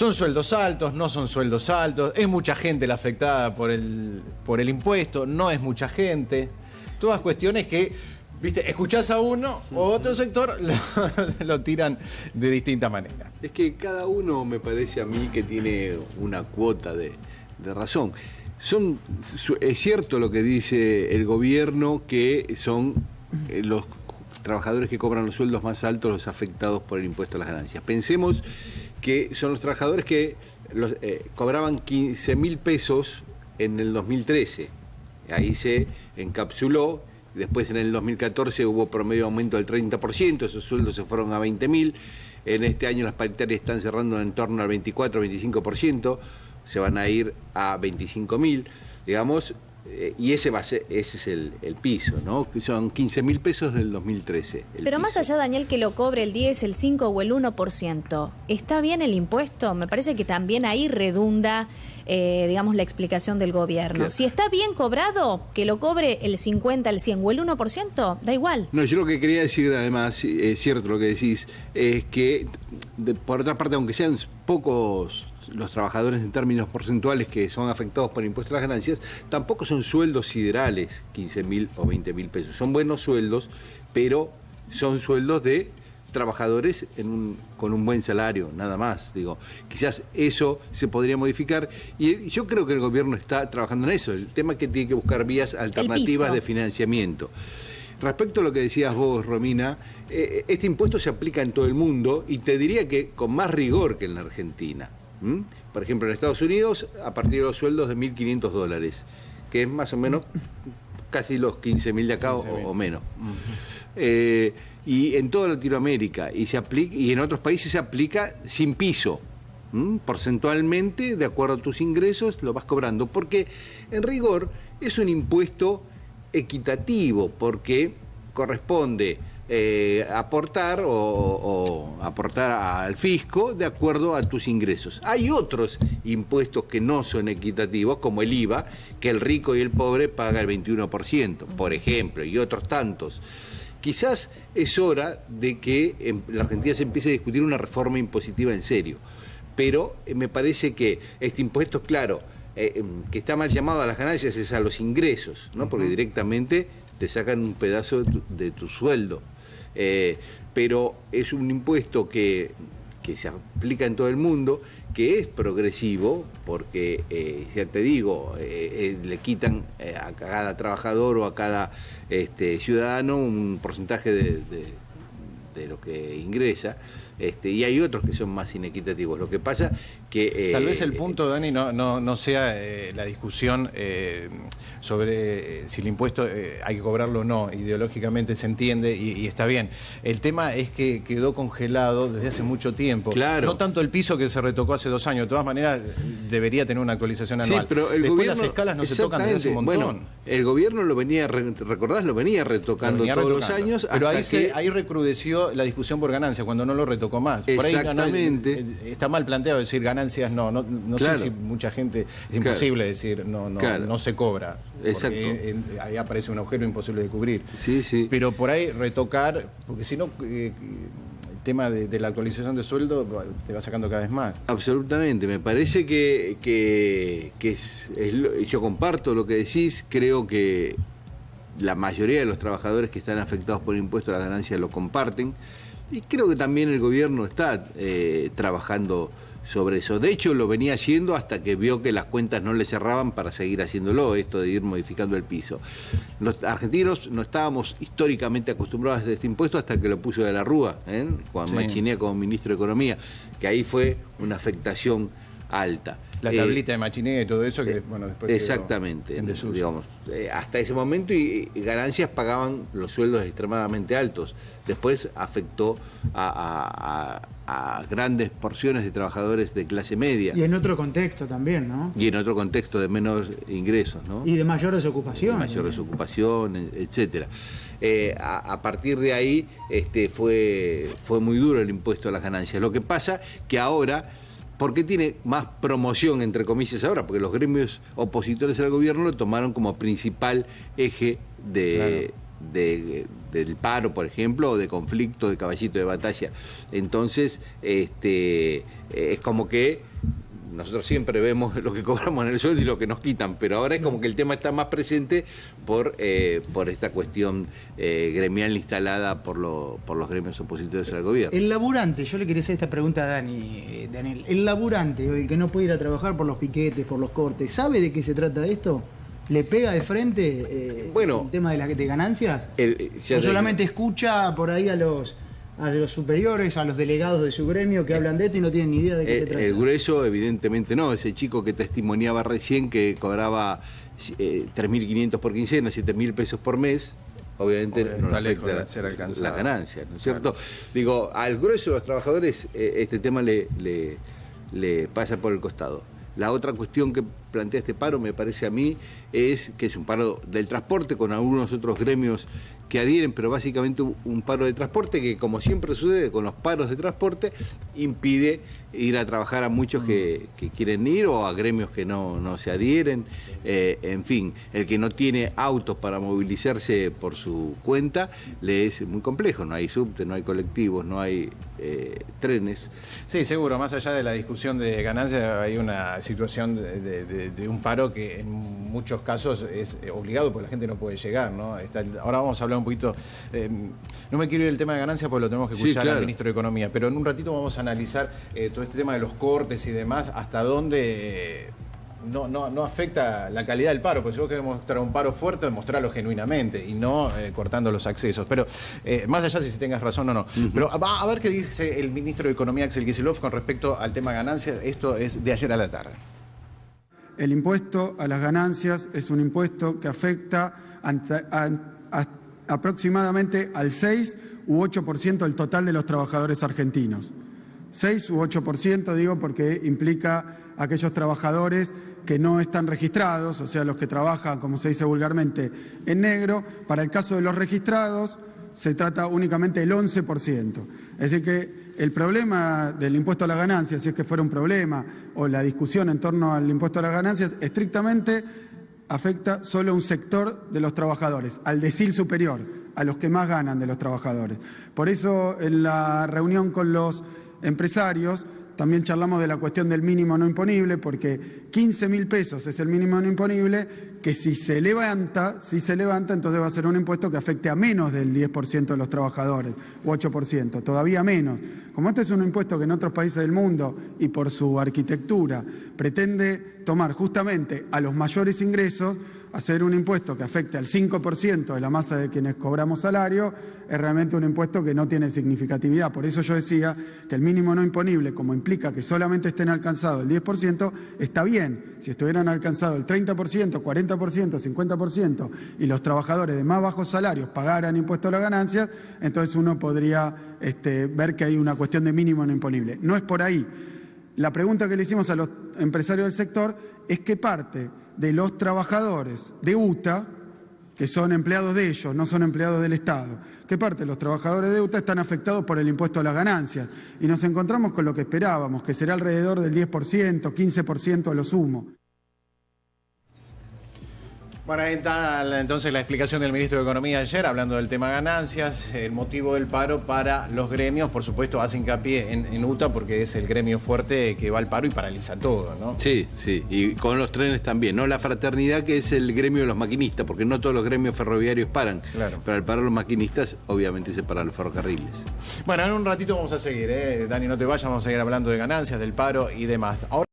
¿Son sueldos altos? ¿No son sueldos altos? ¿Es mucha gente la afectada por el impuesto? ¿No es mucha gente? Todas cuestiones que, viste, escuchás a uno o otro sector, lo tiran de distinta manera. Es que cada uno me parece a mí que tiene una cuota de razón. Es cierto lo que dice el gobierno, que son los trabajadores que cobran los sueldos más altos los afectados por el impuesto a las ganancias. Pensemos que son los trabajadores que cobraban 15.000 pesos en el 2013. Ahí se encapsuló. Después en el 2014 hubo promedio aumento del 30%, esos sueldos se fueron a 20.000. En este año las paritarias están cerrando en torno al 24-25%, se van a ir a 25.000, digamos, y ese es el piso, ¿no? Que son 15.000 pesos del 2013. Pero piso. Más allá, Daniel, que lo cobre el 10, el 5 o el 1%, ¿está bien el impuesto? Me parece que también ahí redunda, digamos, la explicación del gobierno. ¿Qué? Si está bien cobrado, que lo cobre el 50, el 100 o el 1%, da igual. No, yo lo que quería decir, además, es cierto lo que decís, es que, por otra parte, aunque sean pocos los trabajadores en términos porcentuales que son afectados por el impuesto a las ganancias, tampoco son sueldos siderales, 15.000 o 20.000 pesos. Son buenos sueldos, pero son sueldos de trabajadores con un buen salario, nada más. Digo, quizás eso se podría modificar, y yo creo que el gobierno está trabajando en eso. El tema es que tiene que buscar vías alternativas de financiamiento. Respecto a lo que decías vos, Romina, este impuesto se aplica en todo el mundo, y te diría que con más rigor que en la Argentina. Por ejemplo, en Estados Unidos, a partir de los sueldos de $1.500, que es más o menos casi los 15.000 de acá o menos. Y en toda Latinoamérica, y en otros países se aplica sin piso. Porcentualmente, de acuerdo a tus ingresos, lo vas cobrando, porque en rigor es un impuesto equitativo, porque corresponde aportar o aportar al fisco de acuerdo a tus ingresos. Hay otros impuestos que no son equitativos, como el IVA, que el rico y el pobre paga el 21%, por ejemplo, y otros tantos. Quizás es hora de que en la Argentina se empiece a discutir una reforma impositiva en serio, pero me parece que este impuesto, claro, que está mal llamado a las ganancias, es a los ingresos, ¿no? Porque directamente te sacan un pedazo de tu sueldo. Pero es un impuesto que se aplica en todo el mundo, que es progresivo, porque, ya te digo, le quitan a cada trabajador o a cada ciudadano un porcentaje de lo que ingresa. Y hay otros que son más inequitativos. Lo que pasa que... Tal vez el punto, Dani, no sea la discusión sobre si el impuesto hay que cobrarlo o no. Ideológicamente se entiende y está bien. El tema es que quedó congelado desde hace mucho tiempo. Claro. No tanto el piso que se retocó hace 2 años. De todas maneras, debería tener una actualización anual. Sí, pero el Después gobierno, las escalas no se tocan desde hace un montón. Bueno, el gobierno lo venía, recordás, lo venía retocando todos los años. Pero hasta ahí recrudeció la discusión por ganancia, cuando no lo retocó más. Por ahí exactamente. está mal planteado decir ganancias no claro. sé si mucha gente, es imposible decir claro. no se cobra. Exacto. Ahí aparece un agujero imposible de cubrir. Sí, sí. Pero por ahí retocar, porque si no el tema de la actualización de sueldo te va sacando cada vez más. Absolutamente, me parece que yo comparto lo que decís, creo que la mayoría de los trabajadores que están afectados por el impuesto a la ganancia lo comparten, y creo que también el gobierno está trabajando sobre eso. De hecho, lo venía haciendo hasta que vio que las cuentas no le cerraban para seguir haciéndolo, esto de ir modificando el piso. Los argentinos no estábamos históricamente acostumbrados a este impuesto hasta que lo puso de la Rúa, Juan Sí. Machinea como ministro de Economía, que ahí fue una afectación alta. La tablita de Machinea y todo eso, que bueno, después exactamente, en desuso. digamos, hasta ese momento y ganancias pagaban los sueldos extremadamente altos. Después afectó a grandes porciones de trabajadores de clase media. Y en otro contexto también, ¿no? Y en otro contexto de menos ingresos, ¿no? Y de mayor desocupación. Mayor desocupación, etcétera. A partir de ahí fue muy duro el impuesto a las ganancias. Lo que pasa que ahora, ¿por qué tiene más promoción, entre comillas, ahora? Porque los gremios opositores al gobierno lo tomaron como principal eje del paro, por ejemplo, o de conflicto, de caballito de batalla. Entonces, es como que nosotros siempre vemos lo que cobramos en el sueldo y lo que nos quitan, pero ahora es como que el tema está más presente por esta cuestión gremial instalada por los gremios opositores al gobierno. El laburante, yo le quería hacer esta pregunta a Daniel. El laburante, el que no puede ir a trabajar por los piquetes, por los cortes, ¿sabe de qué se trata esto? ¿Le pega de frente el tema de ganancias? ¿O solamente escucha por ahí a los superiores, a los delegados de su gremio que hablan de esto y no tienen ni idea de qué se trata? El grueso, evidentemente no. Ese chico que testimoniaba recién que cobraba 3.500 por quincena, 7.000 pesos por mes, obviamente no le afecta la ganancia, ¿no es cierto? Claro. Digo, al grueso de los trabajadores este tema le pasa por el costado. La otra cuestión que plantea este paro, me parece a mí, es que es un paro del transporte con algunos otros gremios que adhieren, pero básicamente un paro de transporte que, como siempre sucede con los paros de transporte, impide ir a trabajar a muchos que quieren ir o a gremios que no se adhieren. En fin, el que no tiene autos para movilizarse por su cuenta le es muy complejo. No hay subte, no hay colectivos, no hay trenes. Sí, seguro. Más allá de la discusión de ganancias, hay una situación de un paro que en muchos casos es obligado porque la gente no puede llegar, ¿no? Ahora vamos a hablar un poquito, no me quiero ir del tema de ganancias porque lo tenemos que escuchar al ministro de Economía, pero en un ratito vamos a analizar todo este tema de los cortes y demás, hasta dónde no afecta la calidad del paro, porque si vos querés mostrar un paro fuerte, mostrarlo genuinamente y no cortando los accesos. Pero más allá de si tengas razón o no. Pero a ver qué dice el ministro de Economía, Axel Kicillof, con respecto al tema ganancias. Esto es de ayer a la tarde. El impuesto a las ganancias es un impuesto que afecta aproximadamente al 6 u 8% del total de los trabajadores argentinos. 6 u 8%, digo, porque implica a aquellos trabajadores que no están registrados, o sea, los que trabajan, como se dice vulgarmente, en negro. Para el caso de los registrados, se trata únicamente del 11%. Es decir que el problema del impuesto a las ganancias, si es que fuera un problema, o la discusión en torno al impuesto a las ganancias, estrictamente afecta solo a un sector de los trabajadores, al decil superior, a los que más ganan de los trabajadores. Por eso, en la reunión con los empresarios, también charlamos de la cuestión del mínimo no imponible, porque 15.000 pesos es el mínimo no imponible, que si se levanta, entonces va a ser un impuesto que afecte a menos del 10% de los trabajadores, o 8%, todavía menos. Como este es un impuesto que en otros países del mundo, y por su arquitectura, pretende tomar justamente a los mayores ingresos, hacer un impuesto que afecte al 5% de la masa de quienes cobramos salario, es realmente un impuesto que no tiene significatividad. Por eso yo decía que el mínimo no imponible, como implica que solamente estén alcanzados el 10%, está bien. Si estuvieran alcanzados el 30%, 40%, 50% y los trabajadores de más bajos salarios pagaran impuesto a las ganancias, entonces uno podría ver que hay una cuestión de mínimo no imponible. No es por ahí. La pregunta que le hicimos a los empresarios del sector es qué parte de los trabajadores de UTA, que son empleados de ellos, no son empleados del Estado, qué parte de los trabajadores de UTA están afectados por el impuesto a las ganancias. Y nos encontramos con lo que esperábamos, que será alrededor del 10%, 15% a lo sumo. Bueno, ahí está entonces la explicación del ministro de Economía ayer, hablando del tema ganancias, el motivo del paro para los gremios, por supuesto, hace hincapié en UTA porque es el gremio fuerte que va al paro y paraliza todo, ¿no? Sí, y con los trenes también, ¿no? La fraternidad, que es el gremio de los maquinistas, porque no todos los gremios ferroviarios paran, claro. Pero al parar los maquinistas, obviamente se paran los ferrocarriles. Bueno, en un ratito vamos a seguir, Dani, no te vayas, vamos a seguir hablando de ganancias, del paro y demás. Ahora